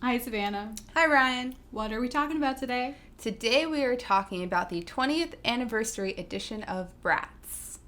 Hi, Savannah. Hi, Ryan. What are we talking about today? Today we are talking about the 20th anniversary edition of Bratz.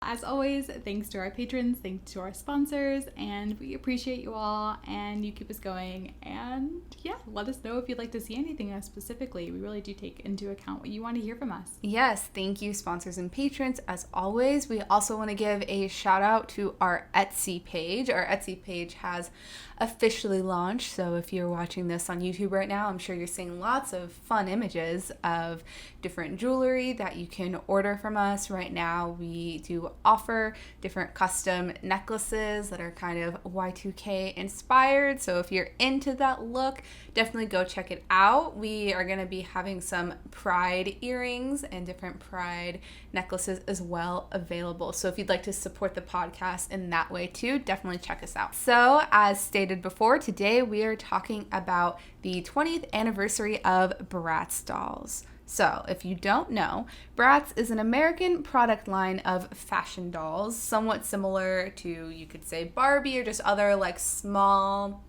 As always, thanks to our patrons, thanks to our sponsors, and we appreciate you all, and you keep us going. And yeah, let us know if you'd like to see anything specifically. We really do take into account what you want to hear from us. Yes, thank you, sponsors and patrons. As always, we also want to give a shout out to our Etsy page. Our Etsy page has officially launched, so if you're watching this on YouTube right now, I'm sure you're seeing lots of fun images of different jewelry that you can order from us. Right now, we do offer different custom necklaces that are kind of Y2K inspired, so if you're into that look, definitely go check it out. We are going to be having some pride earrings and different pride necklaces as well available, so if you'd like to support the podcast in that way too, definitely check us out. So as stated before, today we are talking about the 20th anniversary of Bratz dolls. So, if you don't know, Bratz is an American product line of fashion dolls, somewhat similar to, you could say, Barbie or just other, like, small,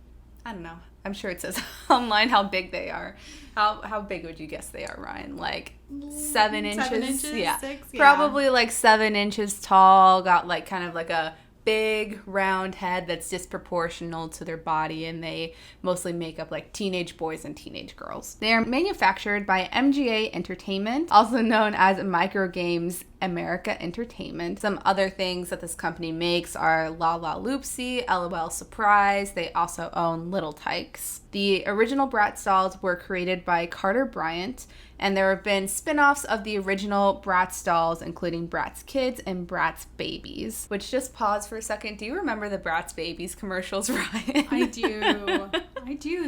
I don't know, I'm sure it says online how big they are. How big would you guess they are, Ryan? Like 7 inches? 7 inches? Yeah. 6? Yeah. Probably like 7 inches tall, got like kind of like a big round head that's disproportional to their body, and they mostly make up like teenage boys and teenage girls. They are manufactured by MGA Entertainment, also known as Microgames America Entertainment. Some other things that this company makes are La La Loopsy, LOL Surprise. They also own Little Tykes. The original Bratz dolls were created by Carter Bryant, and there have been spin-offs of the original Bratz dolls, including Bratz Kids and Bratz Babies. Which, just pause for a second, do you remember the Bratz Babies commercials, Ryan? I do.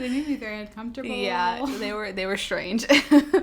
They made me very uncomfortable. Yeah, they were strange.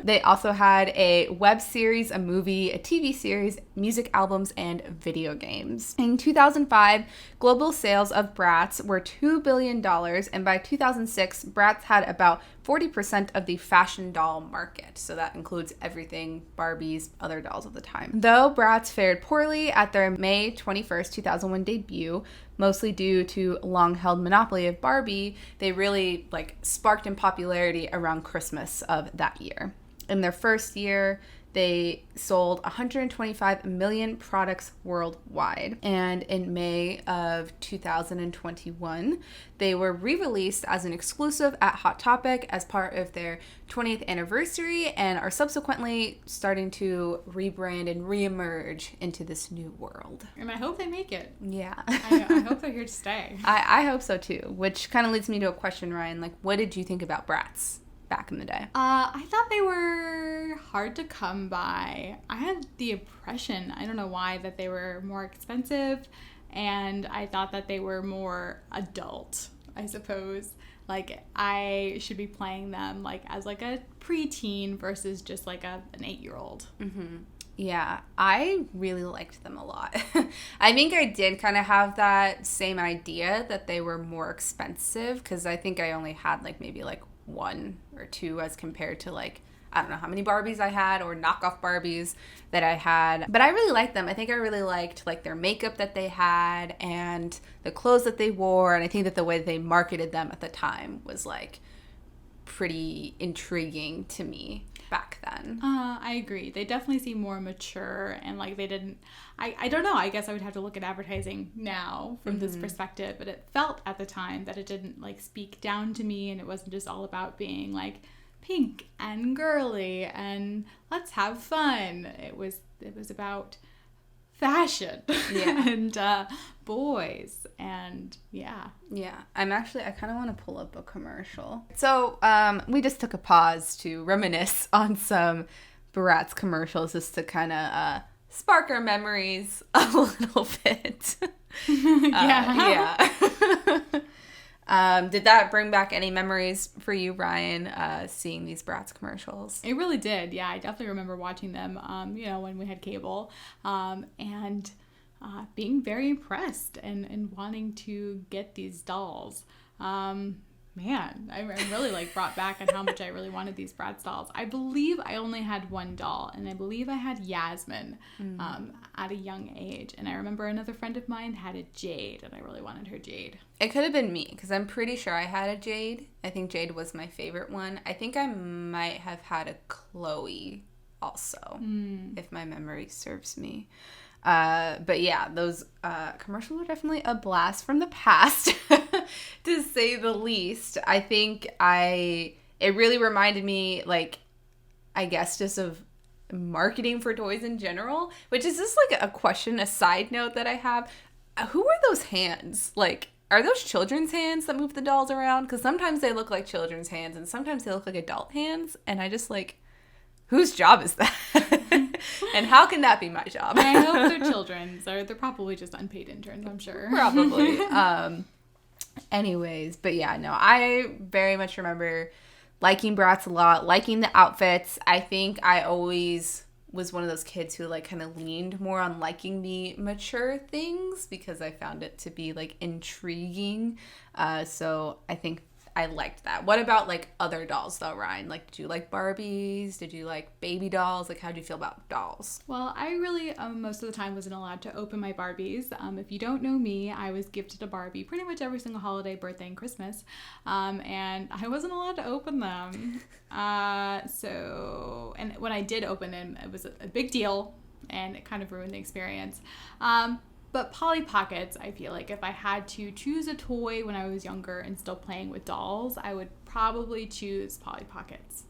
They also had a web series, a movie, a TV series, music albums, and video games. In 2005, global sales of Bratz were $2 billion, and by 2006, Bratz had about 40% of the fashion doll market. So that includes everything Barbies, other dolls of the time. Though Bratz fared poorly at their May 21st, 2001 debut, mostly due to long-held monopoly of Barbie, they really sparked in popularity around Christmas of that year. In their first year, they sold 125 million products worldwide. And in May of 2021, they were re-released as an exclusive at Hot Topic as part of their 20th anniversary, and are subsequently starting to rebrand and reemerge into this new world. And I hope they make it. Yeah. I hope they're here to stay. I hope so too, which kind of leads me to a question, Ryan. What did you think about Bratz back in the day? I thought they were hard to come by. I had the impression, I don't know why, that they were more expensive, and I thought that they were more adult, I suppose. I should be playing them as a preteen versus just an 8-year-old. Mm-hmm. Yeah, I really liked them a lot. I think I did kind of have that same idea that they were more expensive, because I think I only had maybe 1 or 2 as compared to I don't know how many Barbies I had or knockoff Barbies that I had. But I really liked them. I think I really liked their makeup that they had and the clothes that they wore. And I think that the way they marketed them at the time was pretty intriguing to me back then. I agree. They definitely seem more mature, and they didn't, I don't know, I guess I would have to look at advertising now from this perspective, but it felt at the time that it didn't speak down to me, and it wasn't just all about being pink and girly and let's have fun. It was about fashion. Yeah. And boys, and yeah. I kind of want to pull up a commercial. So we just took a pause to reminisce on some Bratz commercials, just to kind of spark our memories a little bit. Yeah. Did that bring back any memories for you, Ryan, seeing these Bratz commercials? It really did. Yeah, I definitely remember watching them, when we had cable, and being very impressed and wanting to get these dolls. man, I'm really like brought back on how much I really wanted these Bratz dolls. I believe I only had one doll, and I believe I had Yasmin at a young age. And I remember another friend of mine had a Jade, and I really wanted her Jade. It could have been me, because I'm pretty sure I had a Jade. I think Jade was my favorite one. I think I might have had a Chloe also, if my memory serves me. But yeah, those commercials are definitely a blast from the past, to say the least. I think it really reminded me, like, I guess just of marketing for toys in general, which is just like a question, a side note that I have. Who are those hands? Like, are those children's hands that move the dolls around? Because sometimes they look like children's hands and sometimes they look like adult hands. And I just like, whose job is that? And how can that be my job? I hope they're children's, or they're probably just unpaid interns, I'm sure. Probably. Anyways, but yeah, no, I very much remember liking Bratz a lot, liking the outfits. I think I always was one of those kids who like kind of leaned more on liking the mature things because I found it to be like intriguing. So I think I liked that. What about like other dolls though, Ryan? Like, did you like Barbies? Did you like baby dolls? Like, how do you feel about dolls? Well, I really most of the time wasn't allowed to open my Barbies. If you don't know me, I was gifted a Barbie pretty much every single holiday, birthday, and Christmas, and I wasn't allowed to open them. And when I did open them, it was a big deal, and it kind of ruined the experience. But Polly Pockets, I feel like if I had to choose a toy when I was younger and still playing with dolls, I would probably choose Polly Pockets.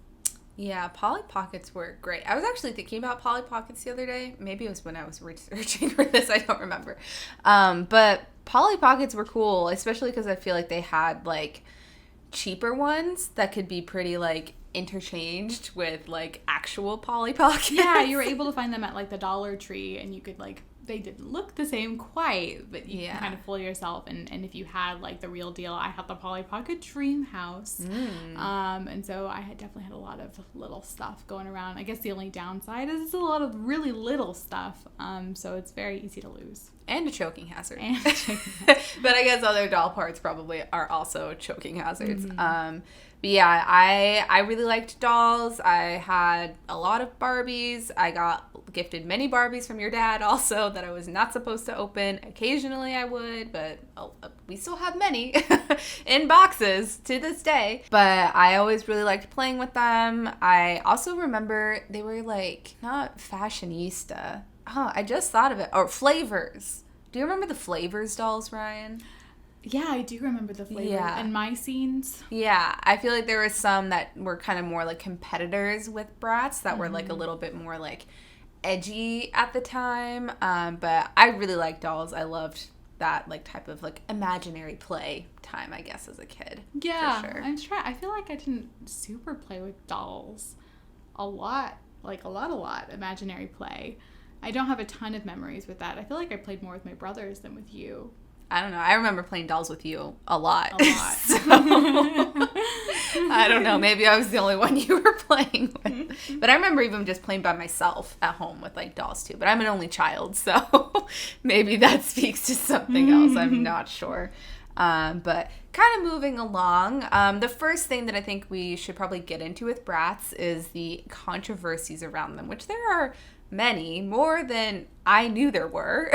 Yeah, Polly Pockets were great. I was actually thinking about Polly Pockets the other day. Maybe it was when I was researching for this. I don't remember. But Polly Pockets were cool, especially because I feel like they had like cheaper ones that could be pretty like interchanged with like actual Polly Pockets. Yeah, you were able to find them at like the Dollar Tree, and you could like, they didn't look the same quite, but you can kind of fool yourself. And if you had like the real deal, I had the Polly Pocket Dream House. And so I had definitely had a lot of little stuff going around. I guess the only downside is it's a lot of really little stuff. So it's very easy to lose. And a choking hazard. But I guess other doll parts probably are also choking hazards. But yeah, I really liked dolls. I had a lot of Barbies. I got gifted many Barbies from your dad also that I was not supposed to open. Occasionally I would, but we still have many in boxes to this day. But I always really liked playing with them. I also remember they were like, not fashionista. Oh, I just thought of it. Or Flavors. Do you remember the Flavors dolls, Ryan? Yeah, I do remember the flavor and my scenes. Yeah, I feel like there were some that were kind of more like competitors with Bratz that were like a little bit more like edgy at the time. But I really liked dolls. I loved that like type of like imaginary play time, I guess, as a kid. Yeah, for sure. I'm trying. I feel like I didn't super play with dolls a lot, like a lot imaginary play. I don't have a ton of memories with that. I feel like I played more with my brothers than with you. I don't know. I remember playing dolls with you a lot. So, I don't know. Maybe I was the only one you were playing with. But I remember even just playing by myself at home with like dolls too. But I'm an only child, so maybe that speaks to something else. I'm not sure. But kind of moving along, the first thing that I think we should probably get into with Bratz is the controversies around them, which there are many, more than I knew there were,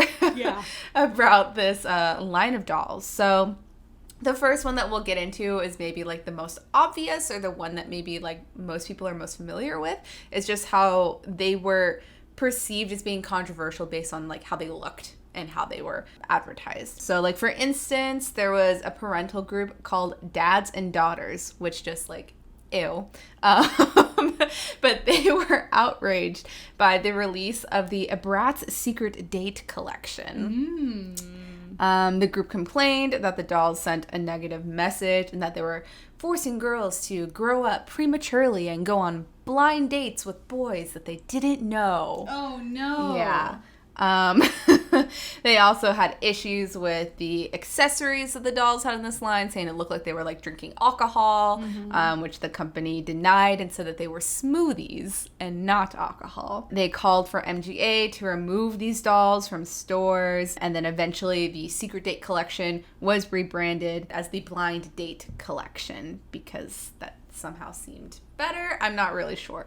about this line of dolls. So the first one that we'll get into is maybe like the most obvious, or the one that maybe like most people are most familiar with, is just how they were perceived as being controversial based on like how they looked and how they were advertised. So like for instance, there was a parental group called Dads and Daughters, which just like ew. But they were outraged by the release of the Bratz Secret Date collection. The group complained that the dolls sent a negative message and that they were forcing girls to grow up prematurely and go on blind dates with boys that they didn't know. Oh, no. Yeah. They also had issues with the accessories that the dolls had in this line, saying it looked like they were like drinking alcohol, which the company denied and said that they were smoothies and not alcohol. They called for MGA to remove these dolls from stores, and then eventually the Secret Date collection was rebranded as the Blind Date collection because that somehow seemed better. I'm not really sure.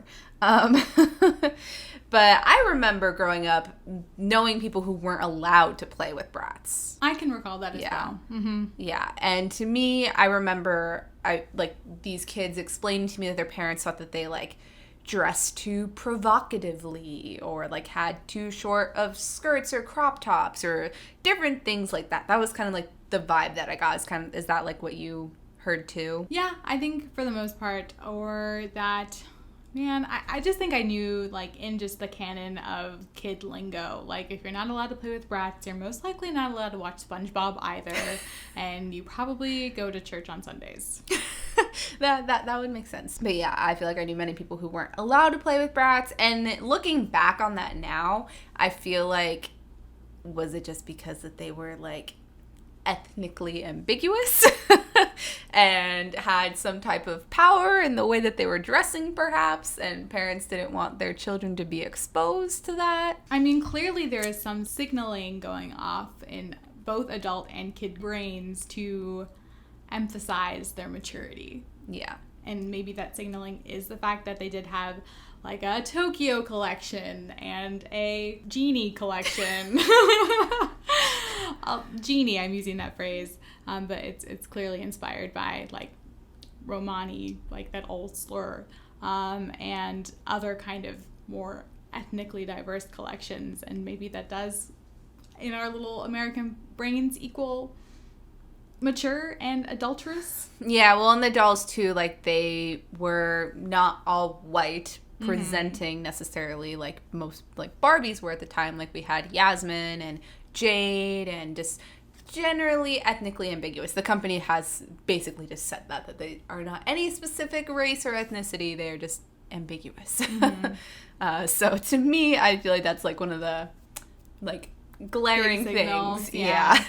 But I remember growing up knowing people who weren't allowed to play with Bratz. I can recall that as well. Mm-hmm. Yeah, and to me, I remember these kids explaining to me that their parents thought that they like dressed too provocatively or like had too short of skirts or crop tops or different things like that. That was kind of like the vibe that I got. Is that like what you heard too? Yeah, I think for the most part, or that, man, I just think I knew, like, in just the canon of kid lingo, like, if you're not allowed to play with Bratz, you're most likely not allowed to watch SpongeBob either, and you probably go to church on Sundays. That would make sense. But yeah, I feel like I knew many people who weren't allowed to play with Bratz, and looking back on that now, I feel like, was it just because that they were, like, ethnically ambiguous and had some type of power in the way that they were dressing perhaps, and parents didn't want their children to be exposed to that? I mean, clearly there is some signaling going off in both adult and kid brains to emphasize their maturity. Yeah. And maybe that signaling is the fact that they did have like a Tokyo collection and a genie collection. Genie, I'm using that phrase, but it's clearly inspired by like Romani, like that old slur, and other kind of more ethnically diverse collections, and maybe that does, in our little American brains, equal mature and adulterous. Yeah, well, and the dolls too, like they were not all white, presenting necessarily like most like Barbies were at the time. Like we had Yasmin and Jade, and just generally ethnically ambiguous. The company has basically just said that they are not any specific race or ethnicity. They're just ambiguous. So to me, I feel like that's like one of the like glaring things. Yeah.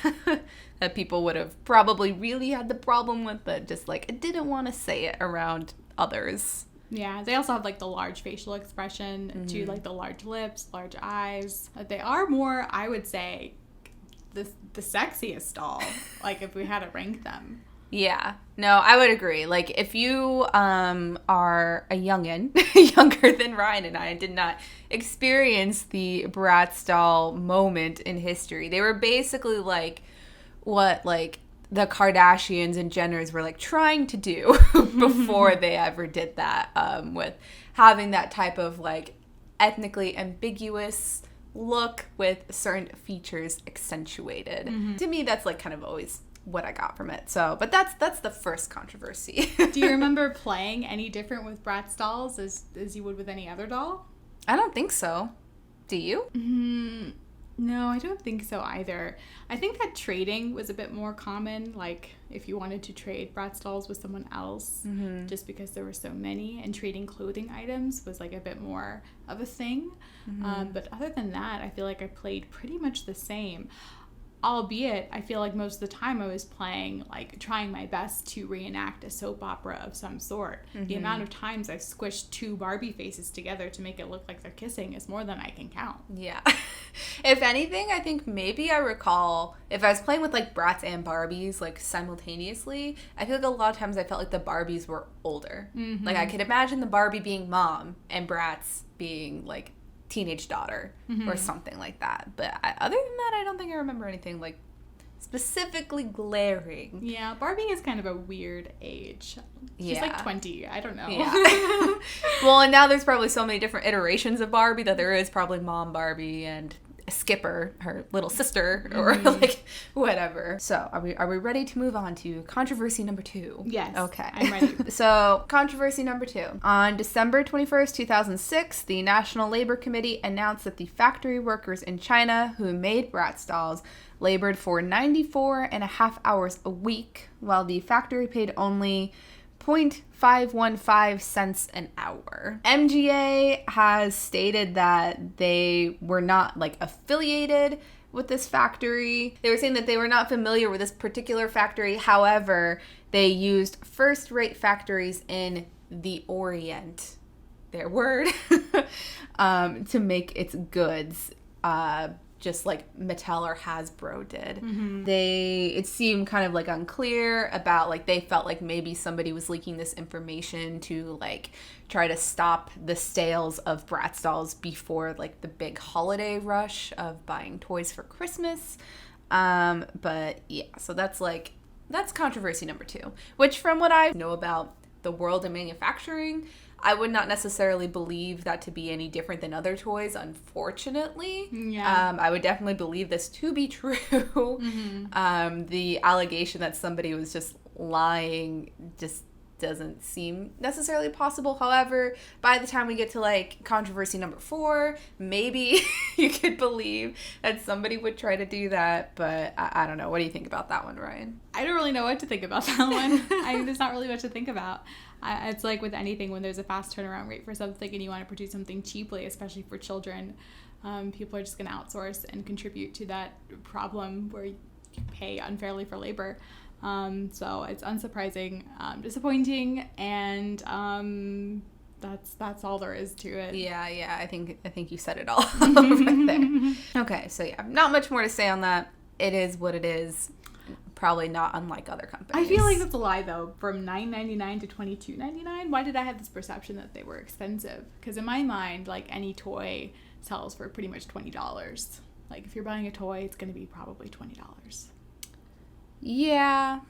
That people would have probably really had the problem with, but just like didn't want to say it around others. Yeah, they also have like the large facial expression too, like the large lips, large eyes. They are more, I would say, the sexiest doll, like if we had to rank them. Yeah, no, I would agree. Like if you are a youngin, younger than Ryan and I, did not experience the Bratz doll moment in history. They were basically like what like the Kardashians and Jenners were like trying to do before they ever did that, with having that type of like ethnically ambiguous look with certain features accentuated. To me, that's like kind of always what I got from it. So, but that's the first controversy. Do you remember playing any different with Bratz dolls as you would with any other doll? I don't think so. Do you? No, I don't think so either. I think that trading was a bit more common, like if you wanted to trade Bratz dolls with someone else, just because there were so many, and trading clothing items was like a bit more of a thing. But other than that, I feel like I played pretty much the same. Albeit, I feel like most of the time I was playing, like, trying my best to reenact a soap opera of some sort. The amount of times I've squished two Barbie faces together to make it look like they're kissing is more than I can count. Yeah. If anything, I think maybe I recall, if I was playing with, like, Bratz and Barbies, like, simultaneously, I feel like a lot of times I felt like the Barbies were older. Like, I could imagine the Barbie being mom and Bratz being, like, teenage daughter or something like that. But other than that, I don't think I remember anything like specifically glaring. Yeah, Barbie is kind of a weird age. She's like 20. I don't know. Yeah. Well, and now there's probably so many different iterations of Barbie that there is probably Mom Barbie and Skipper, her little sister, or like whatever. So are we ready to move on to controversy number 2? Yes. Okay. I'm ready. So controversy number 2. On December 21st, 2006, the National Labor Committee announced that the factory workers in China who made Bratz dolls labored for 94.5 hours a week, while the factory paid only 0.515 cents an hour. MGA has stated that they were not like affiliated with this factory. They were saying that they were not familiar with this particular factory. However, they used first-rate factories in the Orient, their word, to make its goods, just like Mattel or Hasbro did. Mm-hmm. It seemed kind of like unclear about, like, they felt like maybe somebody was leaking this information to like try to stop the sales of Bratz dolls before like the big holiday rush of buying toys for Christmas. But yeah, so that's controversy number 2, which from what I know about the world of manufacturing, I would not necessarily believe that to be any different than other toys, unfortunately. Yeah. I would definitely believe this to be true. Mm-hmm. The allegation that somebody was just lying just doesn't seem necessarily possible. However, by the time we get to like controversy number 4, maybe you could believe that somebody would try to do that. But I don't know. What do you think about that one, Ryan? I don't really know what to think about that one. There's not really much to think about. It's like with anything, when there's a fast turnaround rate for something and you want to produce something cheaply, especially for children, people are just going to outsource and contribute to that problem where you pay unfairly for labor. So it's unsurprising, disappointing, and that's all there is to it. Yeah. I think you said it all right there. Okay, so yeah, not much more to say on that. It is what it is. Probably not unlike other companies. I feel like that's a lie, though. From $9.99 to $22.99. Why did I have this perception that they were expensive? Because in my mind, like, any toy sells for pretty much $20. Like, if you're buying a toy, it's going to be probably $20. Yeah.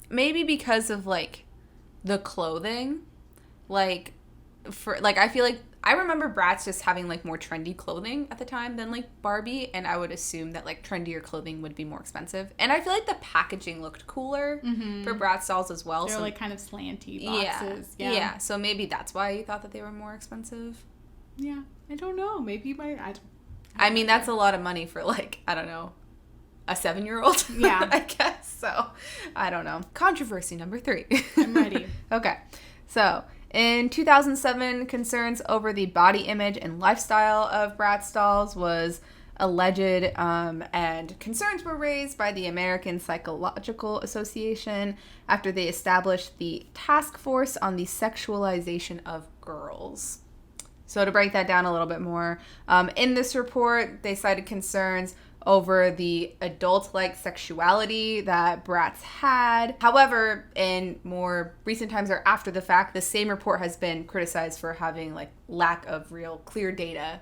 Maybe because of, like, the clothing. Like, I feel like I remember Bratz just having, like, more trendy clothing at the time than, like, Barbie, and I would assume that, like, trendier clothing would be more expensive. And I feel like the packaging looked cooler for Bratz dolls as well. They're, like, kind of slanty boxes. Yeah, so maybe that's why you thought that they were more expensive. Yeah, I don't know. Maybe I mean, that's a lot of money for, like, I don't know, a 7-year-old? Yeah. I guess, so I don't know. Controversy number 3. I'm ready. Okay, so in 2007, concerns over the body image and lifestyle of Bratz dolls was alleged, and concerns were raised by the American Psychological Association after they established the Task Force on the Sexualization of Girls. So to break that down a little bit more, in this report, they cited concerns over the adult-like sexuality that Bratz had. However, in more recent times or after the fact, the same report has been criticized for having like lack of real clear data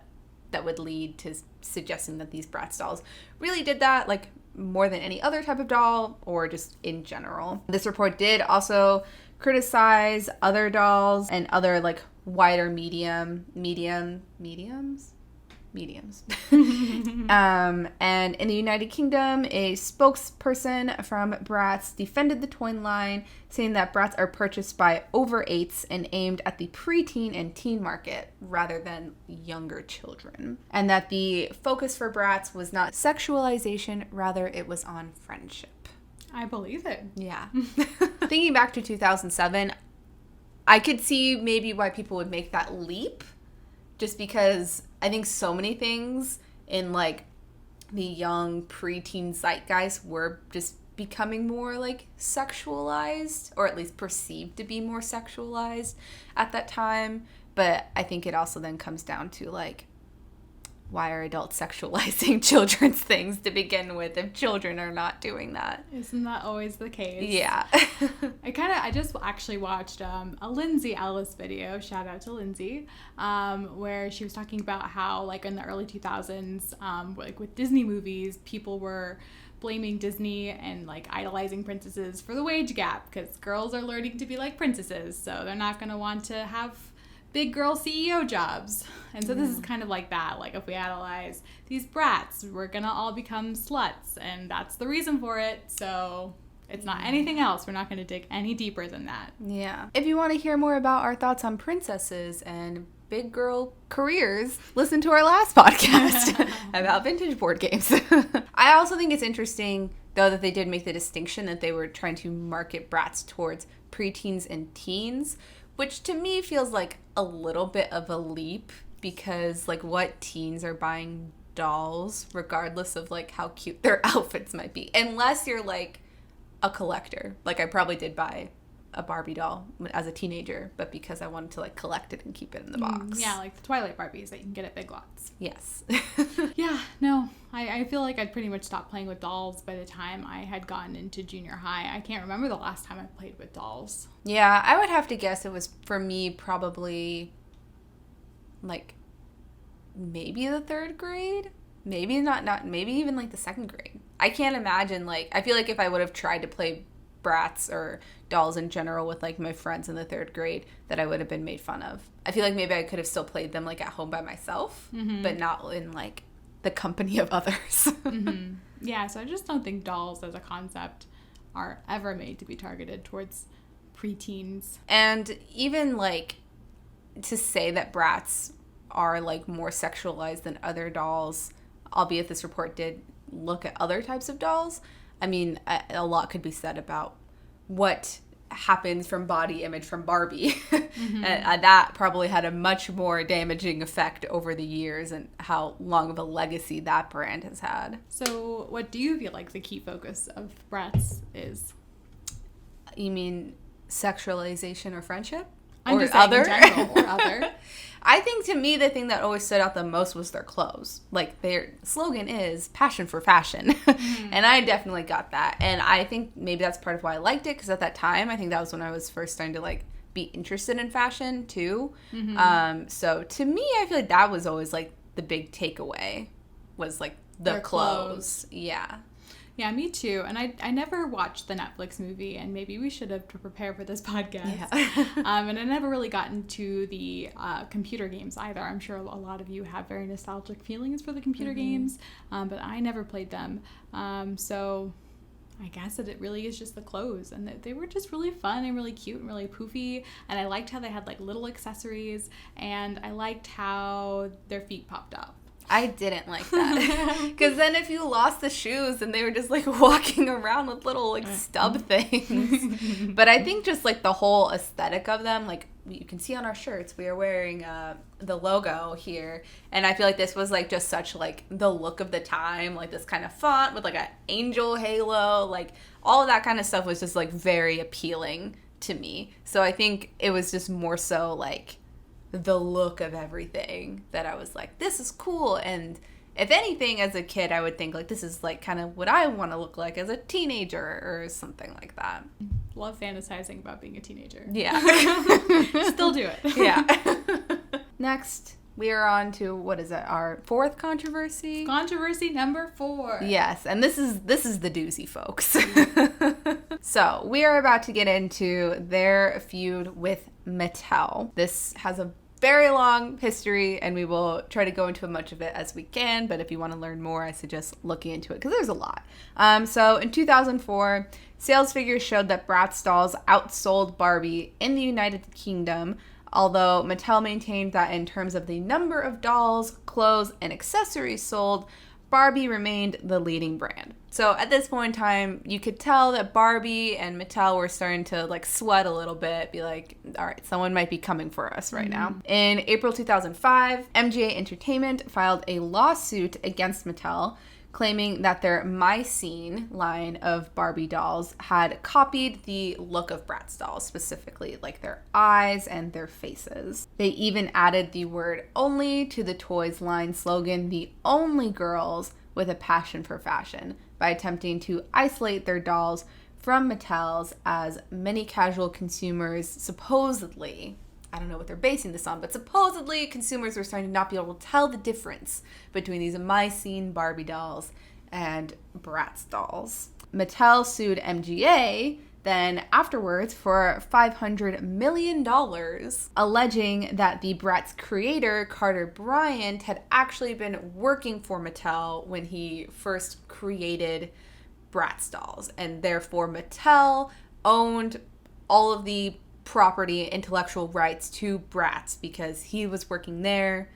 that would lead to suggesting that these Bratz dolls really did that, like more than any other type of doll or just in general. This report did also criticize other dolls and other like wider mediums. And in the United Kingdom, a spokesperson from Bratz defended the toy line, saying that Bratz are purchased by over-8s and aimed at the preteen and teen market rather than younger children. And that the focus for Bratz was not sexualization, rather it was on friendship. I believe it. Yeah. Thinking back to 2007, I could see maybe why people would make that leap, just because I think so many things in like the young preteen zeitgeist were just becoming more like sexualized, or at least perceived to be more sexualized at that time. But I think it also then comes down to like, why are adults sexualizing children's things to begin with if children are not doing that? Isn't that always the case? Yeah. I just actually watched a Lindsay Ellis video, shout out to Lindsay, where she was talking about how like in the early 2000s, like with Disney movies, people were blaming Disney and like idolizing princesses for the wage gap, because girls are learning to be like princesses, so they're not going to want to have big girl CEO jobs. And so this is kind of like that. Like if we idolize these brats, we're gonna all become sluts, and that's the reason for it. So it's not anything else. We're not gonna dig any deeper than that. Yeah. If you want to hear more about our thoughts on princesses and big girl careers, listen to our last podcast about vintage board games. I also think it's interesting, though, that they did make the distinction that they were trying to market Bratz towards preteens and teens, which to me feels like a little bit of a leap because, like, what teens are buying dolls regardless of, like, how cute their outfits might be? Unless you're, like, a collector. Like, I probably did buy a Barbie doll as a teenager, but because I wanted to, like, collect it and keep it in the box. Yeah, like the Twilight Barbies that you can get at Big Lots. Yes. Yeah, no, I feel like I'd pretty much stopped playing with dolls by the time I had gotten into junior high. I can't remember the last time I played with dolls. Yeah, I would have to guess it was, for me, probably, like, maybe the 3rd grade? Maybe not, maybe even, like, the 2nd grade. I can't imagine, like, I feel like if I would have tried to play Bratz or dolls in general with, like, my friends in the 3rd grade, that I would have been made fun of. I feel like maybe I could have still played them, like, at home by myself, but not in, like, the company of others. Yeah, so I just don't think dolls as a concept are ever made to be targeted towards preteens. And even, like, to say that Bratz are, like, more sexualized than other dolls, albeit this report did look at other types of dolls, I mean, a lot could be said about what happens from body image from Barbie. And that probably had a much more damaging effect over the years and how long of a legacy that brand has had. So what do you feel like the key focus of Bratz is? You mean sexualization or friendship? I'm or just saying other? In general, or other. I think to me the thing that always stood out the most was their clothes. Like, their slogan is passion for fashion. And I definitely got that. And I think maybe that's part of why I liked it, because at that time I think that was when I was first starting to, like, be interested in fashion too. So to me I feel like that was always, like, the big takeaway was, like, the clothes. Yeah. Yeah, me too. And I never watched the Netflix movie, and maybe we should have to prepare for this podcast. Yeah. And I never really got into the computer games either. I'm sure a lot of you have very nostalgic feelings for the computer games, but I never played them. So I guess that it really is just the clothes, and they were just really fun and really cute and really poofy, and I liked how they had, like, little accessories, and I liked how their feet popped up. I didn't like that. Because then if you lost the shoes and they were just, like, walking around with little, like, stub things. But I think just, like, the whole aesthetic of them, like, you can see on our shirts, we are wearing the logo here. And I feel like this was, like, just such, like, the look of the time. Like, this kind of font with, like, an angel halo. Like, all of that kind of stuff was just, like, very appealing to me. So I think it was just more so, like, the look of everything that I was like, this is cool. And if anything, as a kid, I would think, like, this is, like, kind of what I want to look like as a teenager or something like that. Love fantasizing about being a teenager. Yeah. Still do it. Yeah. Next, we are on to, what is it, our 4th controversy? Controversy number 4. Yes, and this is the doozy, folks. So, we are about to get into their feud with Mattel. This has a very long history, and we will try to go into as much of it as we can, but if you want to learn more, I suggest looking into it, because there's a lot. So, in 2004, sales figures showed that Bratz dolls outsold Barbie in the United Kingdom, although Mattel maintained that in terms of the number of dolls, clothes, and accessories sold, Barbie remained the leading brand. So at this point in time, you could tell that Barbie and Mattel were starting to, like, sweat a little bit, be like, all right, someone might be coming for us right now. In April 2005, MGA Entertainment filed a lawsuit against Mattel, claiming that their My Scene line of Barbie dolls had copied the look of Bratz dolls, specifically, like, their eyes and their faces. They even added the word only to the toys line slogan, the only girls with a passion for fashion, by attempting to isolate their dolls from Mattel's, as many casual consumers supposedly, I don't know what they're basing this on, but supposedly consumers were starting to not be able to tell the difference between these My Scene Barbie dolls and Bratz dolls. Mattel sued MGA then afterwards for $500 million, alleging that the Bratz creator, Carter Bryant, had actually been working for Mattel when he first created Bratz dolls, and therefore Mattel owned all of the property, intellectual rights to Bratz because he was working there,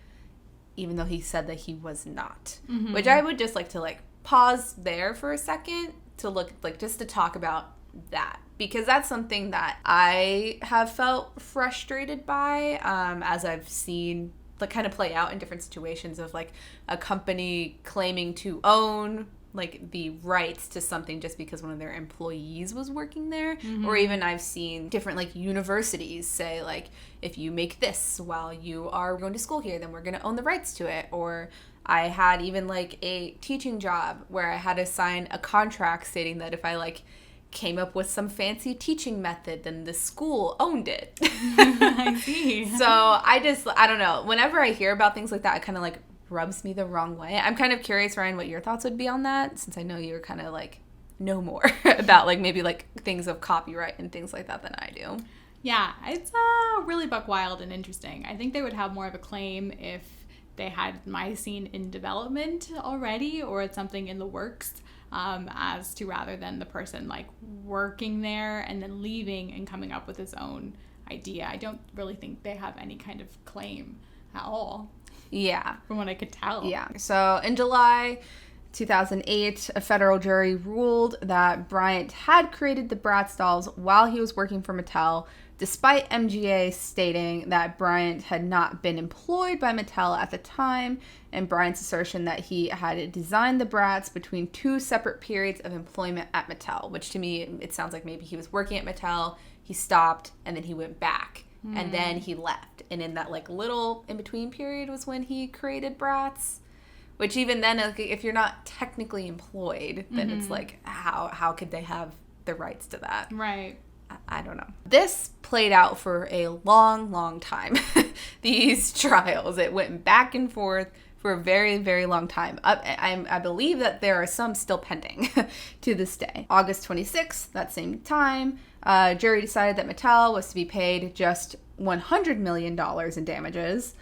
even though he said that he was not. Which I would just like to, like, pause there for a second to look, like, just to talk about that, because that's something that I have felt frustrated by, as I've seen like kind of play out in different situations of like a company claiming to own like the rights to something just because one of their employees was working there. Or even I've seen different like universities say like, if you make this while you are going to school here, then we're going to own the rights to it. Or I had even like a teaching job where I had to sign a contract stating that if I like came up with some fancy teaching method, then the school owned it. I see. So I don't know. Whenever I hear about things like that, it kind of like rubs me the wrong way. I'm kind of curious, Ryan, what your thoughts would be on that, since I know you're kind of like know more about like maybe like things of copyright and things like that than I do. Yeah, it's really buck wild and interesting. I think they would have more of a claim if they had my scene in development already, or it's something in the works, as to rather than the person like working there and then leaving and coming up with his own idea. I don't really think they have any kind of claim at all. Yeah. From what I could tell. Yeah. So in July 2008, a federal jury ruled that Bryant had created the Bratz dolls while he was working for Mattel, despite MGA stating that Bryant had not been employed by Mattel at the time, and Bryant's assertion that he had designed the Bratz between two separate periods of employment at Mattel, which to me, it sounds like maybe he was working at Mattel, he stopped, and then he went back, and then he left. And in that like little in-between period was when he created Bratz, which even then, if you're not technically employed, then it's like, how could they have the rights to that? Right. I don't know. This played out for a long, long time. These trials, it went back and forth for a very, very long time. I believe that there are some still pending to this day. August 26th, that same time, jury decided that Mattel was to be paid just $100 million in damages,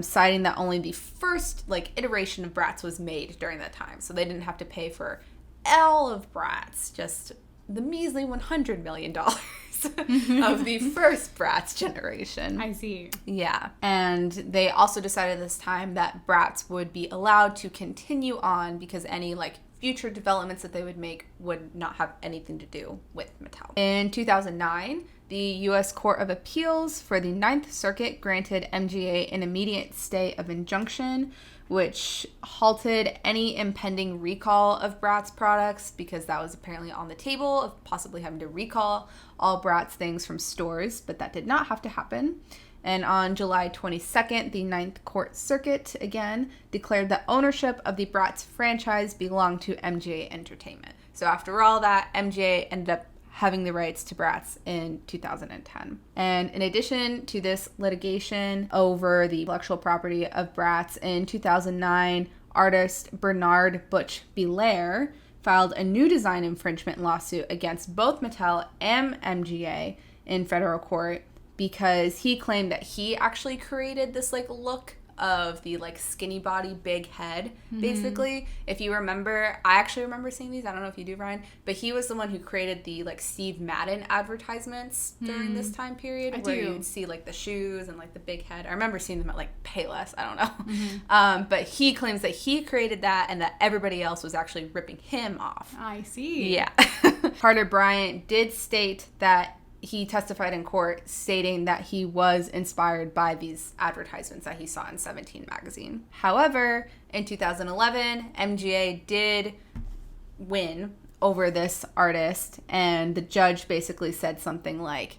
citing that only the first like iteration of Bratz was made during that time. So they didn't have to pay for all of Bratz, just the measly $100 million of the first Bratz generation. I see. Yeah. And they also decided this time that Bratz would be allowed to continue on because any like future developments that they would make would not have anything to do with Mattel. In 2009, the U.S. Court of Appeals for the Ninth Circuit granted MGA an immediate stay of injunction, which halted any impending recall of Bratz products, because that was apparently on the table of possibly having to recall all Bratz things from stores, but that did not have to happen. And on July 22nd, the Ninth Court Circuit again declared that ownership of the Bratz franchise belonged to MGA Entertainment. So after all that, MGA ended up having the rights to Bratz in 2010. And in addition to this litigation over the intellectual property of Bratz, in 2009, artist Bernard Butch Belair filed a new design infringement lawsuit against both Mattel and MGA in federal court because he claimed that he actually created this like look of the like skinny body, big head, basically. If you remember, I actually remember seeing these. I don't know if you do, Ryan, but he was the one who created the like Steve Madden advertisements during this time period where you'd see like the shoes and like the big head. I remember seeing them at like Payless. I don't know. But he claims that he created that and that everybody else was actually ripping him off. I see. Yeah. Carter Bryant did state that he testified in court stating that he was inspired by these advertisements that he saw in 17 magazine. However, in 2011, MGA did win over this artist, and the judge basically said something like,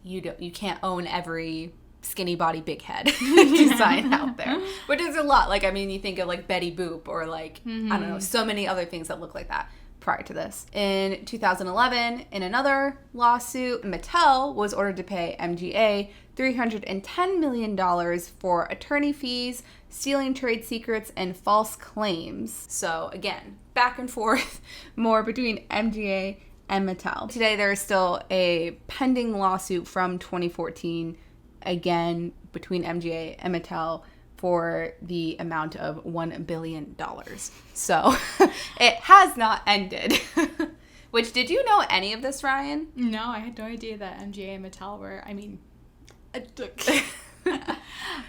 you can't own every skinny body, big head design out there, which is a lot. Like, I mean, you think of like Betty Boop or like, I don't know, so many other things that look like that. Prior to this. In 2011, in another lawsuit, Mattel was ordered to pay MGA $310 million for attorney fees, stealing trade secrets, and false claims. So again, back and forth more between MGA and Mattel. Today, there is still a pending lawsuit from 2014, again, between MGA and Mattel, for the amount of $1 billion. So it has not ended. Which, did you know any of this, Ryan? No, I had no idea that MGA and Mattel were, I mean,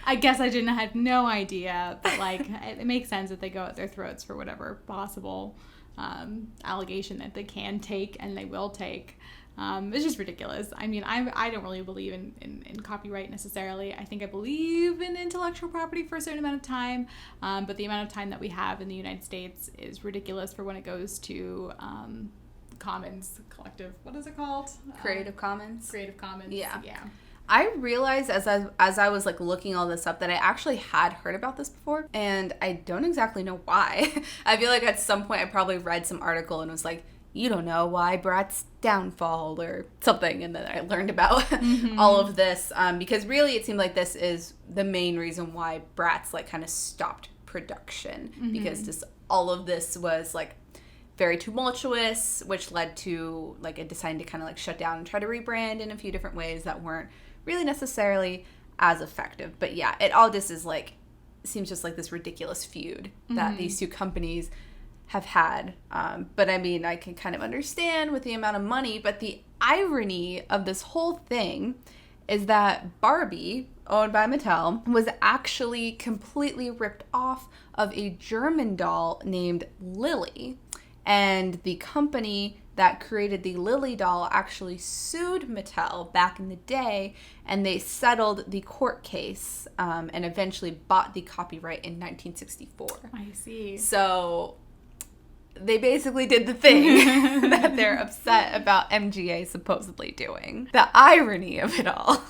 I guess I have no idea, but like, it makes sense that they go at their throats for whatever possible allegation that they can take and they will take. It's just ridiculous. I mean, I don't really believe in copyright necessarily. I think I believe in intellectual property for a certain amount of time, but the amount of time that we have in the United States is ridiculous for when it goes to Commons collective. What is it called? Creative Commons. Creative Commons. Yeah. Yeah. I realized as I was like looking all this up that I actually had heard about this before, and I don't exactly know why. I feel like at some point I probably read some article and was like, you don't know why Bratz downfall or something, and then I learned about all of this because really it seemed like this is the main reason why Bratz like kind of stopped production because just all of this was like very tumultuous, which led to like a deciding to kind of like shut down and try to rebrand in a few different ways that weren't really necessarily as effective. But yeah, it all just is like, seems just like this ridiculous feud that these two companies have had. But I mean, I can kind of understand with the amount of money, but the irony of this whole thing is that Barbie, owned by Mattel, was actually completely ripped off of a German doll named Lily. And the company that created the Lily doll actually sued Mattel back in the day, and they settled the court case and eventually bought the copyright in 1964. I see. So they basically did the thing that they're upset about MGA supposedly doing. The irony of it all.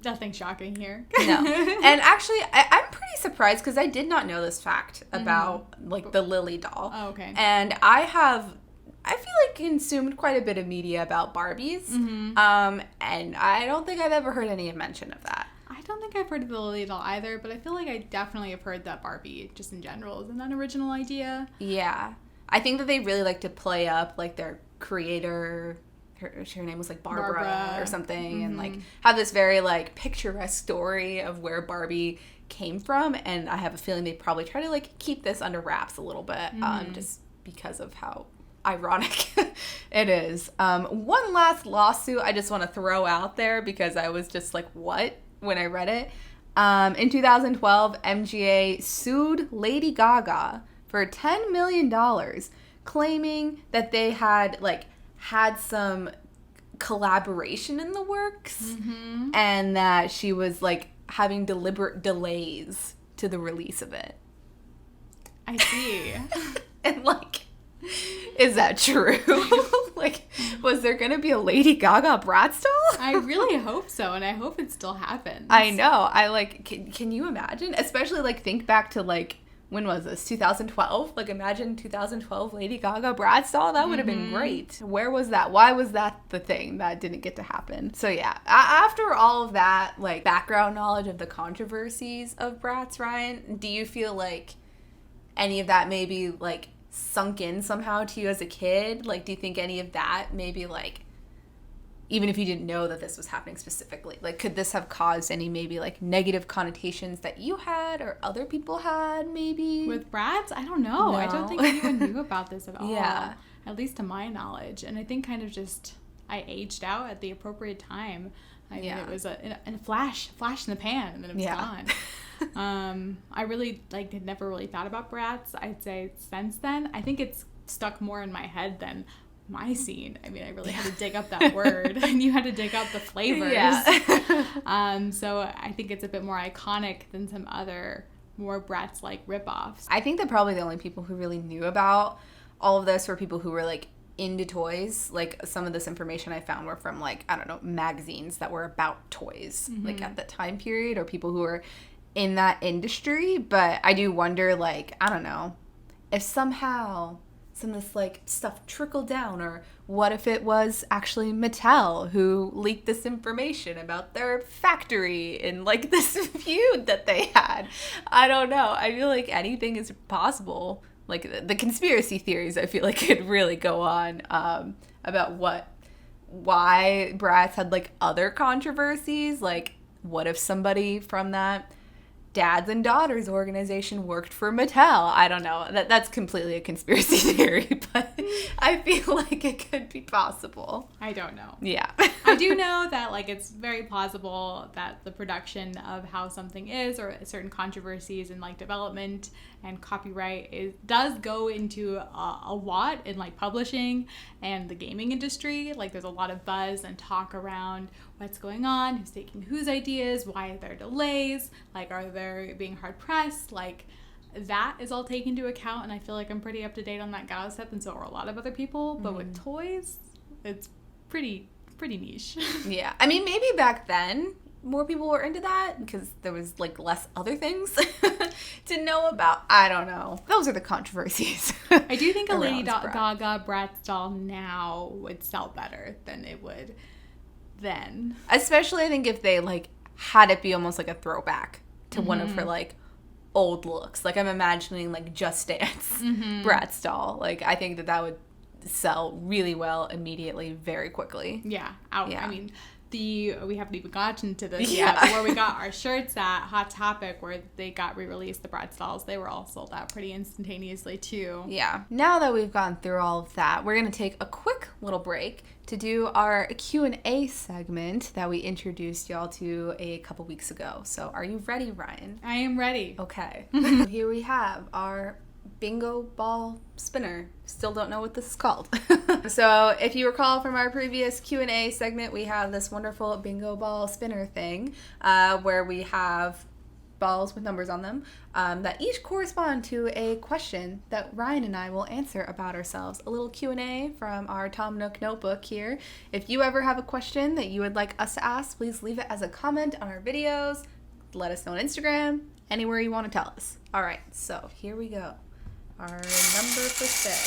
Nothing shocking here. No. And actually, I'm pretty surprised because I did not know this fact about like the Lily doll. Oh, okay. And I feel like consumed quite a bit of media about Barbies. And I don't think I've ever heard any mention of that. I don't think I've heard of the Lily doll either, but I feel like I definitely have heard that Barbie, just in general, isn't that an original idea? Yeah. I think that they really like to play up like their creator. Her name was like Barbara or something, and like have this very like picturesque story of where Barbie came from. And I have a feeling they probably try to like keep this under wraps a little bit, just because of how ironic it is. One last lawsuit I just want to throw out there because I was just like, what? When I read it. In 2012, MGA sued Lady Gaga for $10 million, claiming that they had some collaboration in the works and that she was like having deliberate delays to the release of it. I see. And like, is that true? Like, was there gonna be a Lady Gaga Bratz doll? I really hope so, and I hope it still happens. I know. I like, can you imagine? Especially like think back to like, when was this? 2012? Like, imagine 2012 Lady Gaga Bratz doll. That would have been great. Where was that? Why was that the thing that didn't get to happen? So yeah, after all of that, like, background knowledge of the controversies of Bratz, Ryan, do you feel like any of that maybe, like, sunk in somehow to you as a kid? Like, do you think any of that maybe, like, even if you didn't know that this was happening specifically, like, could this have caused any maybe like negative connotations that you had or other people had maybe? With Bratz? I don't know. No. I don't think anyone knew about this at all. Yeah. At least to my knowledge. And I think kind of just I aged out at the appropriate time. I mean, it was a flash in the pan, and then it was gone. I really had never really thought about Bratz. I'd say since then, I think it's stuck more in my head than my scene. I mean, I really had to dig up that word, and you had to dig up the flavors. So I think it's a bit more iconic than some other more Bratz-like ripoffs. I think that probably the only people who really knew about all of this were people who were like into toys. Like, some of this information I found were from like, I don't know, magazines that were about toys, like at the time period, or people who were in that industry. But I do wonder, like, I don't know, if somehow some of this like stuff trickled down, or what if it was actually Mattel who leaked this information about their factory and like this feud that they had. I don't know. I feel like anything is possible. Like, the conspiracy theories, I feel like, could really go on about why Bratz had like other controversies. Like, what if somebody from that dads and daughters organization worked for Mattel. I don't know. That's completely a conspiracy theory, but I feel like it could be possible. I don't know. Yeah. I do know that, like, it's very plausible that the production of how something is, or certain controversies in, like, development and copyright does go into a lot in, like, publishing and the gaming industry. Like, there's a lot of buzz and talk around what's going on, who's taking whose ideas, why are there delays, like, are they being hard pressed, like, that is all taken into account, and I feel like I'm pretty up to date on that gossip, and so are a lot of other people. But with toys, it's pretty niche. Yeah. I mean, maybe back then more people were into that because there was, like, less other things to know about. I don't know. Those are the controversies. I do think a Lady Gaga Bratz doll now would sell better than it would then. Especially, I think, if they, like, had it be almost like a throwback to one of her, like, old looks. Like, I'm imagining, like, Just Dance Bratz doll. Like, I think that would sell really well immediately, very quickly. Yeah. I mean, we haven't even gotten to this yet, but where we got our shirts at Hot Topic, where they got re-released, the Bratz dolls, they were all sold out pretty instantaneously too. Yeah. Now that we've gone through all of that, we're going to take a quick little break to do our Q&A segment that we introduced y'all to a couple weeks ago. So are you ready, Ryan? I am ready. Okay. Here we have our bingo ball spinner. Still don't know what this is called. So if you recall from our previous Q&A segment, we have this wonderful bingo ball spinner thing where we have balls with numbers on them that each correspond to a question that Ryan and I will answer about ourselves. A little Q&A from our Tom Nook notebook here. If you ever have a question that you would like us to ask, please leave it as a comment on our videos. Let us know on Instagram, anywhere you want to tell us. All right, so here we go. Our number for today.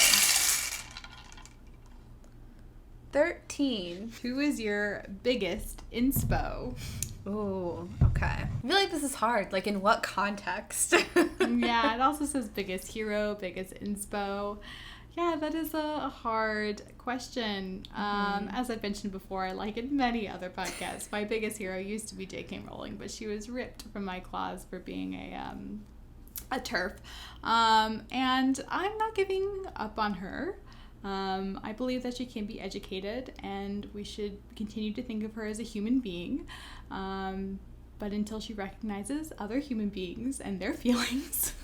13. Who is your biggest inspo? Ooh, okay. I feel like this is hard. Like, in what context? Yeah, it also says biggest hero, biggest inspo. Yeah, that is a hard question. As I mentioned before, like in many other podcasts, my biggest hero used to be J.K. Rowling, but she was ripped from my claws for being a TERF. And I'm not giving up on her. I believe that she can be educated, and we should continue to think of her as a human being. But until she recognizes other human beings and their feelings,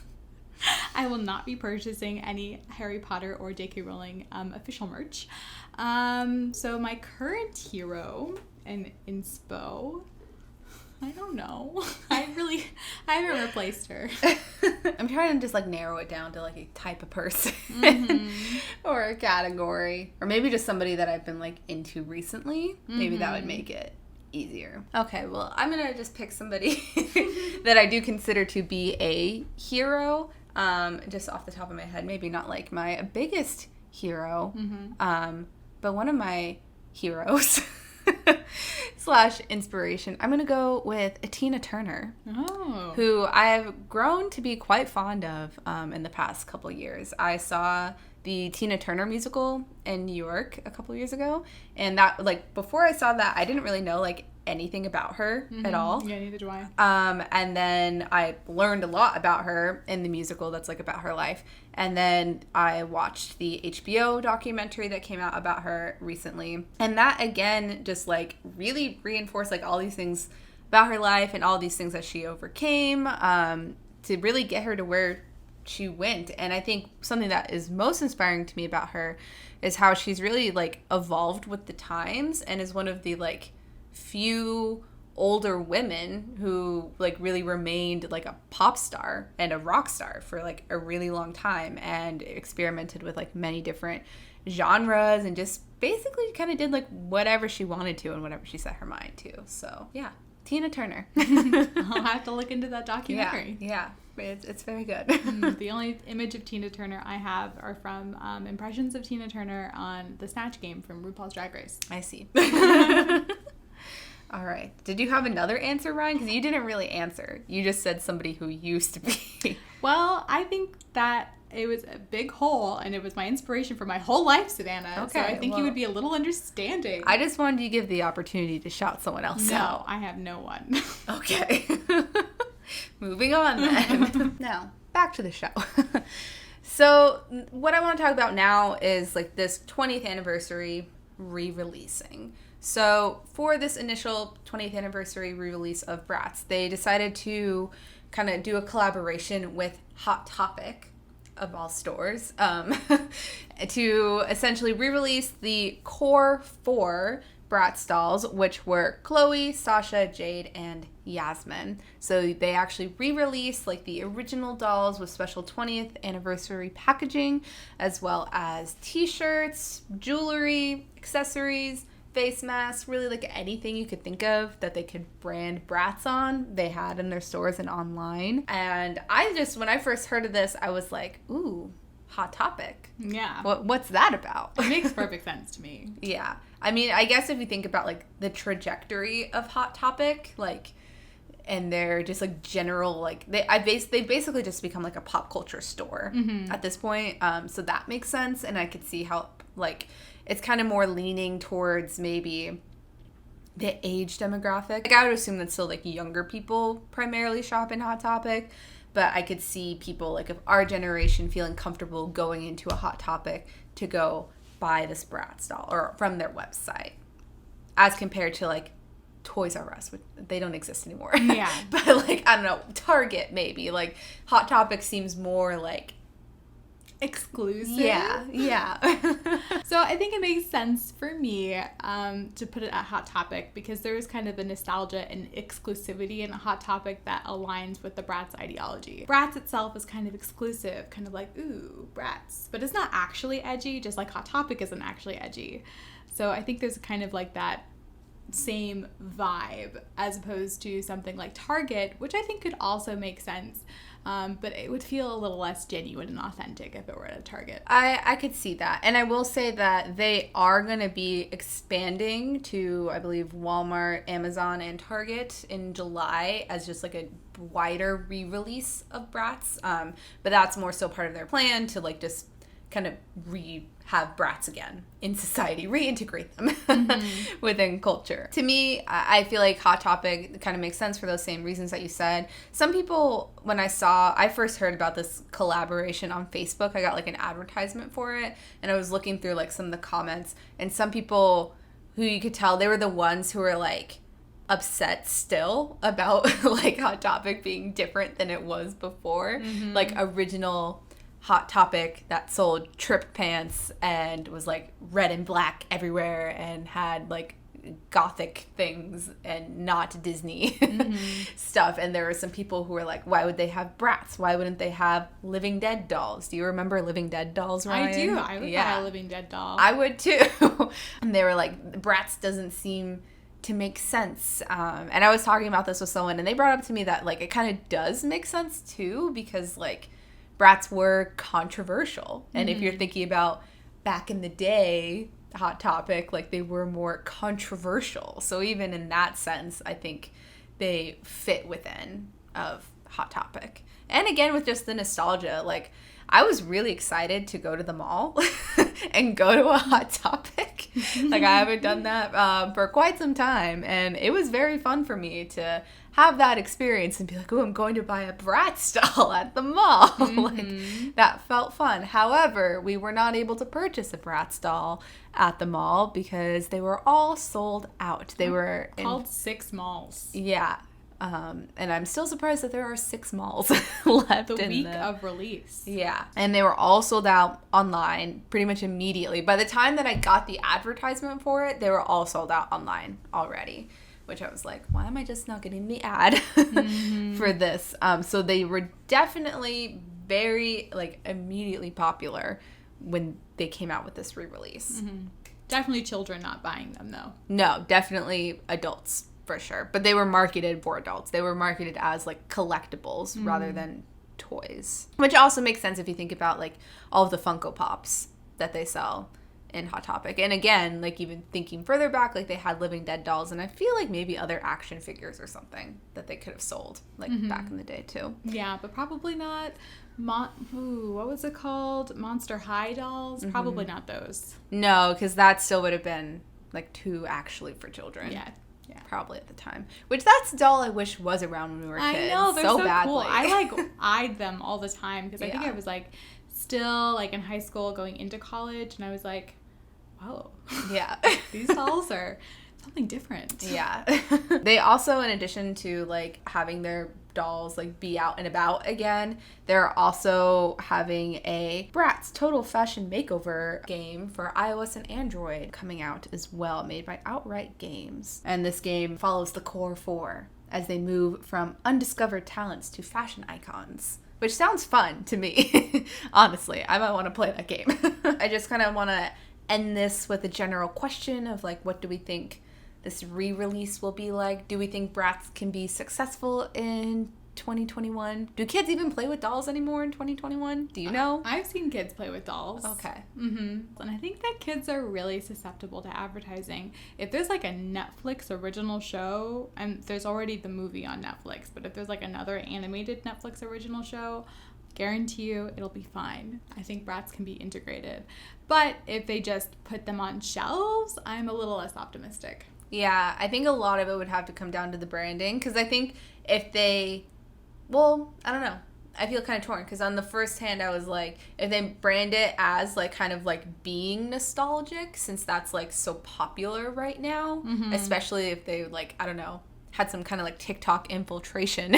I will not be purchasing any Harry Potter or J.K. Rowling official merch. So my current hero and inspo, I don't know. I haven't replaced her. I'm trying to just, like, narrow it down to, like, a type of person or a category, or maybe just somebody that I've been, like, into recently. Maybe that would make it easier. Okay, well, I'm gonna just pick somebody that I do consider to be a hero, just off the top of my head. Maybe not, like, my biggest hero, but one of my heroes / inspiration. I'm going to go with Tina Turner, who I've grown to be quite fond of in the past couple years. I saw the Tina Turner musical in New York a couple years ago, and that, like, before I saw that, I didn't really know, like, anything about her at all. Yeah, neither do I. And then I learned a lot about her in the musical that's, like, about her life. And then I watched the HBO documentary that came out about her recently. And that, again, just, like, really reinforced, like, all these things about her life and all these things that she overcame to really get her to where she went. And I think something that is most inspiring to me about her is how she's really, like, evolved with the times and is one of the, like, few older women who, like, really remained, like, a pop star and a rock star for, like, a really long time and experimented with, like, many different genres and just basically kind of did, like, whatever she wanted to and whatever she set her mind to. So, yeah. Tina Turner. I'll have to look into that documentary. Yeah. It's very good. The only image of Tina Turner I have are from impressions of Tina Turner on the Snatch Game from RuPaul's Drag Race. I see. All right. Did you have another answer, Ryan? Because you didn't really answer. You just said somebody who used to be. Well, I think that it was a big hole, and it was my inspiration for my whole life, Savanah. Okay, so I think you would be a little understanding. I just wanted you to give the opportunity to shout someone else out. No, I have no one. Okay. Moving on then. Now, back to the show. So, what I want to talk about now is like this 20th anniversary re-releasing. So, for this initial 20th anniversary re-release of Bratz, they decided to kind of do a collaboration with Hot Topic, of all stores, to essentially re-release the core 4 Bratz dolls, which were Chloe, Sasha, Jade, and Yasmin. So they actually re-released like the original dolls with special 20th anniversary packaging, as well as t-shirts, jewelry, accessories, face masks, really like anything you could think of that they could brand Bratz on, they had in their stores and online. And when I first heard of this, I was like, ooh, Hot Topic. Yeah. What's that about? It makes perfect sense to me. Yeah. I mean, I guess if you think about like the trajectory of Hot Topic, like, and they're just like general, like they basically just become like a pop culture store at this point. So that makes sense, and I could see how like it's kind of more leaning towards maybe the age demographic. Like I would assume that still like younger people primarily shop in Hot Topic, but I could see people like of our generation feeling comfortable going into a Hot Topic to go buy this Bratz doll or from their website, as compared to like Toys R Us, which they don't exist anymore. Yeah. But like, I don't know, Target maybe. Like Hot Topic seems more like exclusive. Yeah. So I think it makes sense for me to put it at Hot Topic, because there is kind of a nostalgia and exclusivity in a Hot Topic that aligns with the Bratz ideology. Bratz itself is kind of exclusive, kind of like, ooh, Bratz. But it's not actually edgy, just like Hot Topic isn't actually edgy. So I think there's kind of like that same vibe, as opposed to something like Target, which I think could also make sense. But it would feel a little less genuine and authentic if it were at a Target. I could see that. And I will say that they are going to be expanding to, I believe, Walmart, Amazon, and Target in July as just like a wider re-release of Bratz. But that's more so part of their plan to like just kind of have Bratz again in society, reintegrate them within culture. To me, I feel like Hot Topic kind of makes sense for those same reasons that you said. Some people, when I first heard about this collaboration on Facebook, I got like an advertisement for it, and I was looking through like some of the comments, and some people who you could tell they were the ones who were like upset still about like Hot Topic being different than it was before. Like original Hot Topic that sold trip pants and was like red and black everywhere and had like gothic things and not Disney stuff. And there were some people who were like, why would they have Bratz? Why wouldn't they have Living Dead dolls? Do you remember Living Dead dolls, Ryan? I do. I would buy a Living Dead doll. I would too. And they were like, Bratz doesn't seem to make sense. And I was talking about this with someone, and they brought up to me that like it kind of does make sense too, because like Bratz were controversial. And if you're thinking about back in the day, Hot Topic, like they were more controversial. So even in that sense, I think they fit within of Hot Topic. And again, with just the nostalgia, like I was really excited to go to the mall and go to a Hot Topic. Like I haven't done that for quite some time. And it was very fun for me to have that experience and be like, oh, I'm going to buy a Bratz doll at the mall. Like that felt fun. However, we were not able to purchase a Bratz doll at the mall because they were all sold out. They were called 6 malls. Yeah. And I'm still surprised that there are 6 malls left the week of release. Yeah. And they were all sold out online pretty much immediately. By the time that I got the advertisement for it, they were all sold out online already. Which I was like, why am I just not getting the ad for this? So they were definitely very, like, immediately popular when they came out with this re-release. Definitely children not buying them, though. No, definitely adults, for sure. But they were marketed for adults. They were marketed as, like, collectibles rather than toys. Which also makes sense if you think about, like, all of the Funko Pops that they sell in Hot Topic. And again, like even thinking further back, like they had Living Dead dolls, and I feel like maybe other action figures or something that they could have sold like back in the day too. Yeah, but probably not what was it called? Monster High dolls? Probably not those. No, because that still would have been like too actually for children. Yeah. probably at the time. Which that's a doll I wish was around when we were kids. I know, they're so badly. cool. I like eyed them all the time because I think I was like still like in high school going into college, and I was like, whoa, these dolls are something different. Yeah. They also, in addition to like having their dolls like be out and about again, they're also having a Bratz Total Fashion Makeover game for iOS and Android coming out as well, made by Outright Games. And this game follows the core four as they move from undiscovered talents to fashion icons, which sounds fun to me. Honestly, I might want to play that game. I just kind of want to end this with a general question of like, what do we think this re-release will be like? Do we think Bratz can be successful in 2021? Do kids even play with dolls anymore in 2021? Do you know? I've seen kids play with dolls. Okay. And I think that kids are really susceptible to advertising. If there's like a Netflix original show, and there's already the movie on Netflix, but if there's like another animated Netflix original show, guarantee you it'll be fine. I think Bratz can be integrated. But if they just put them on shelves, I'm a little less optimistic. Yeah, I think a lot of it would have to come down to the branding, because I think if they, well, I don't know. I feel kind of torn, because on the first hand, I was like, if they brand it as like kind of like being nostalgic, since that's like so popular right now, especially if they like, I don't know, had some kind of like TikTok infiltration,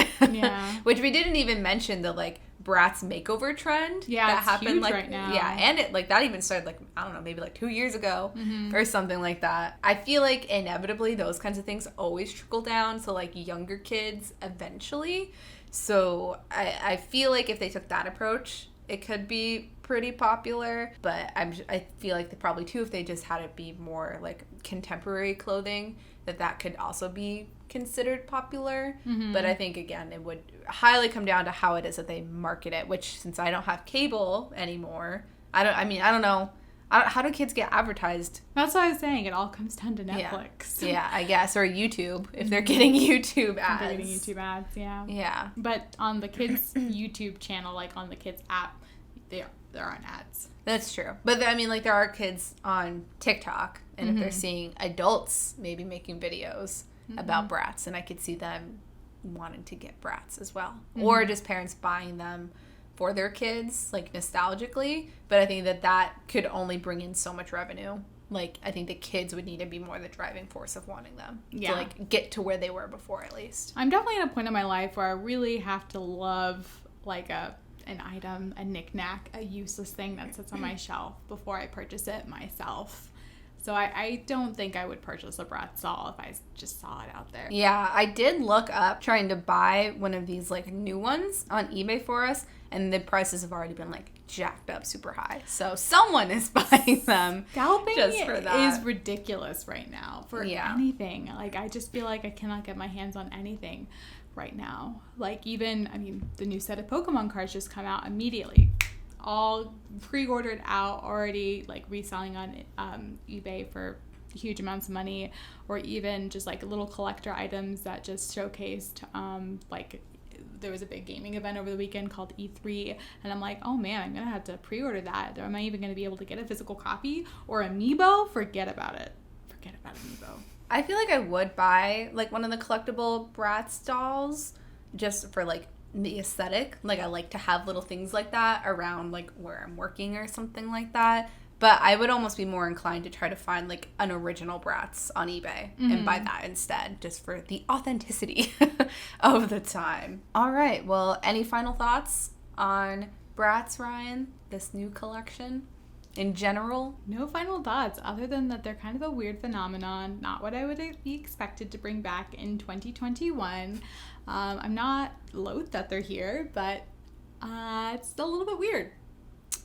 which we didn't even mention, the like Bratz makeover trend that happened huge like right now. And it like that even started like, I don't know, maybe like 2 years ago or something like that. I feel like inevitably those kinds of things always trickle down to like younger kids eventually. So I feel like if they took that approach, it could be pretty popular. But I feel like they probably too, if they just had it be more like contemporary clothing, that could also be considered popular. But I think again it would highly come down to how it is that they market it, which since I don't have cable anymore, I don't know how do kids get advertised. That's what I was saying, it all comes down to Netflix. Yeah, I guess, or YouTube if they're getting YouTube ads. They're getting YouTube ads, yeah. But on the kids YouTube channel, like on the kids app, there aren't ads. That's true. But I mean, like, there are kids on TikTok, and if they're seeing adults maybe making videos about Bratz, and I could see them wanting to get Bratz as well. Or just parents buying them for their kids, like, nostalgically. But I think that could only bring in so much revenue. Like, I think the kids would need to be more the driving force of wanting them. Yeah. To, like, get to where they were before, at least. I'm definitely at a point in my life where I really have to love, like, an item, a knick-knack, a useless thing that sits on my shelf before I purchase it myself. So I don't think I would purchase a Bratz doll if I just saw it out there. Yeah, I did look up trying to buy one of these like new ones on eBay for us, and the prices have already been like jacked up super high. So someone is buying them. Scalping just for that is ridiculous right now for anything. Like, I just feel like I cannot get my hands on anything right now. Like, even, I mean, the new set of Pokemon cards just come out immediately. All pre-ordered out, already like reselling on eBay for huge amounts of money, or even just like little collector items that just showcased like there was a big gaming event over the weekend called E3, and I'm like, oh man, I'm gonna have to pre-order that. Am I even gonna be able to get a physical copy or Amiibo? Forget about it. Forget about Amiibo. I feel like I would buy like one of the collectible Bratz dolls just for like the aesthetic. Like, I like to have little things like that around like where I'm working or something like that. But I would almost be more inclined to try to find like an original Bratz on eBay and buy that instead, just for the authenticity of the time. All right, well, any final thoughts on Bratz, Ryan, this new collection in general? No final thoughts, other than that they're kind of a weird phenomenon, not what I would be expected to bring back in 2021. I'm not loath that they're here, but it's still a little bit weird.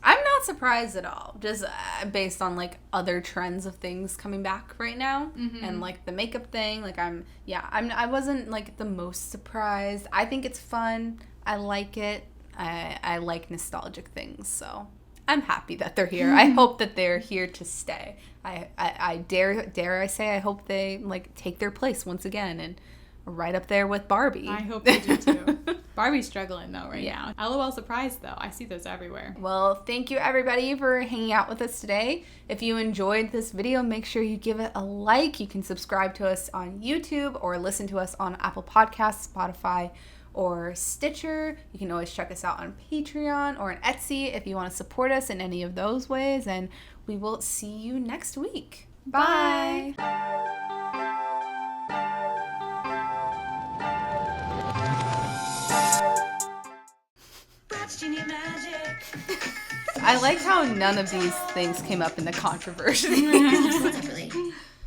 I'm not surprised at all, just based on like other trends of things coming back right now, and like the makeup thing. Like, I wasn't like the most surprised. I think it's fun. I like it. I like nostalgic things, so I'm happy that they're here. I hope that they're here to stay. I dare I say, I hope they like take their place once again and right up there with Barbie. I hope they do too. Barbie's struggling though now. LOL surprised though. I see those everywhere. Well, thank you everybody for hanging out with us today. If you enjoyed this video, make sure you give it a like. You can subscribe to us on YouTube or listen to us on Apple Podcasts, Spotify, or Stitcher. You can always check us out on Patreon or on Etsy if you want to support us in any of those ways. And we will see you next week. Bye. I like how none of these things came up in the controversy.